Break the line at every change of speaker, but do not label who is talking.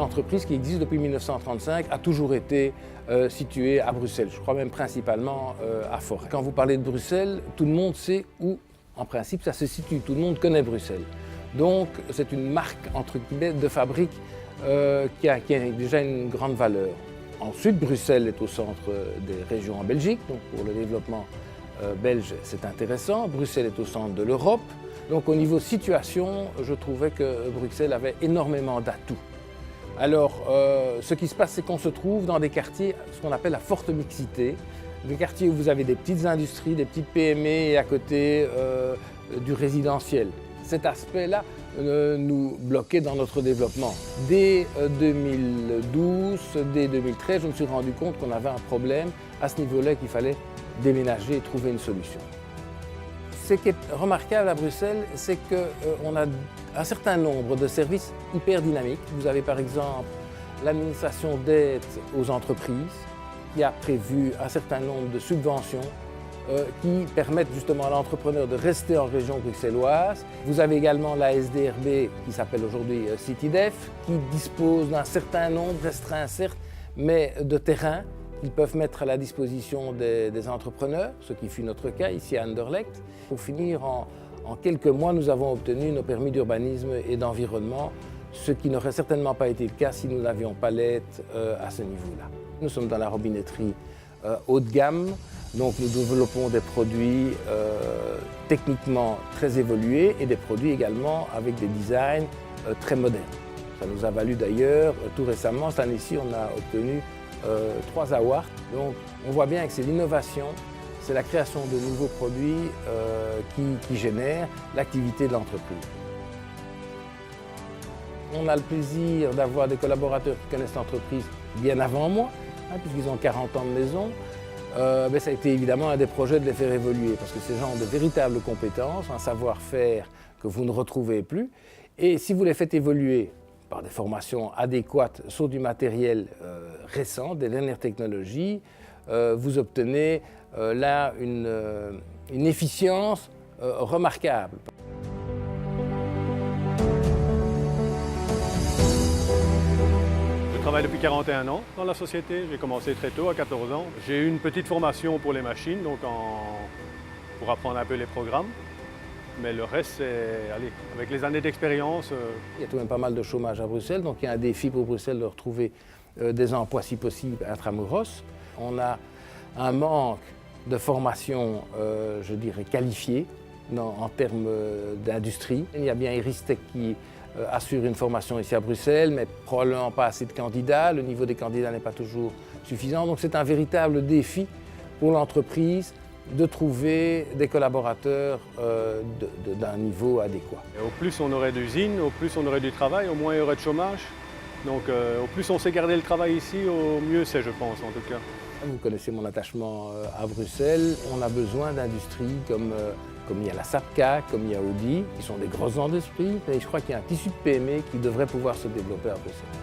l'entreprise qui existe depuis 1935 a toujours été située à Bruxelles, je crois même principalement à Forêt. Quand vous parlez de Bruxelles, tout le monde sait où, en principe, ça se situe. Tout le monde connaît Bruxelles. Donc c'est une marque, entre guillemets, de fabrique qui a déjà une grande valeur. Ensuite, Bruxelles est au centre des régions en Belgique, donc pour le développement belge, c'est intéressant. Bruxelles est au centre de l'Europe. Donc au niveau situation, je trouvais que Bruxelles avait énormément d'atouts. Alors, ce qui se passe, c'est qu'on se trouve dans des quartiers, ce qu'on appelle la forte mixité, des quartiers où vous avez des petites industries, des petites PME et à côté du résidentiel. Cet aspect-là nous bloquait dans notre développement. Dès 2012, dès 2013, je me suis rendu compte qu'on avait un problème à ce niveau-là, qu'il fallait déménager et trouver une solution. Ce qui est remarquable à Bruxelles, c'est qu'on a un certain nombre de services hyper dynamiques. Vous avez par exemple l'administration d'aide aux entreprises qui a prévu un certain nombre de subventions qui permettent justement à l'entrepreneur de rester en région bruxelloise. Vous avez également la SDRB qui s'appelle aujourd'hui CityDef qui dispose d'un certain nombre, restreint certes, mais de terrains qu'ils peuvent mettre à la disposition des entrepreneurs, ce qui fut notre cas ici à Anderlecht. Pour finir, en quelques mois, nous avons obtenu nos permis d'urbanisme et d'environnement, ce qui n'aurait certainement pas été le cas si nous n'avions pas l'aide à ce niveau-là. Nous sommes dans la robinetterie haut de gamme, donc nous développons des produits techniquement très évolués et des produits également avec des designs très modernes. Ça nous a valu d'ailleurs, tout récemment, cette année-ci, on a obtenu 3 awards. Donc on voit bien que c'est l'innovation, c'est la création de nouveaux produits qui génèrent l'activité de l'entreprise. On a le plaisir d'avoir des collaborateurs qui connaissent l'entreprise bien avant moi, puisqu'ils ont 40 ans de maison. Mais ça a été évidemment un des projets de les faire évoluer, parce que ces gens ont de véritables compétences, un savoir-faire que vous ne retrouvez plus. Et si vous les faites évoluer par des formations adéquates sur du matériel récent, des dernières technologies, vous obtenez là une efficience remarquable.
Je travaille depuis 41 ans dans la société. J'ai commencé très tôt, à 14 ans. J'ai eu une petite formation pour les machines, donc pour apprendre un peu les programmes. Mais le reste, c'est, allez, avec les années d'expérience.
Il y a tout de même pas mal de chômage à Bruxelles, donc il y a un défi pour Bruxelles de retrouver des emplois, si possible, intramuros. On a un manque de formation, je dirais, qualifiée en termes d'industrie. Il y a bien Iristec qui assure une formation ici à Bruxelles, mais probablement pas assez de candidats. Le niveau des candidats n'est pas toujours suffisant, donc c'est un véritable défi pour l'entreprise de trouver des collaborateurs d'un niveau adéquat.
Et au plus on aurait d'usines, au plus on aurait du travail, au moins il y aurait de chômage. Donc au plus on sait garder le travail ici, au mieux c'est, je pense, en tout cas.
Vous connaissez mon attachement à Bruxelles. On a besoin d'industries comme il y a la SAPCA, comme il y a Audi, qui sont des grosses industries. Et je crois qu'il y a un tissu de PME qui devrait pouvoir se développer à Bruxelles.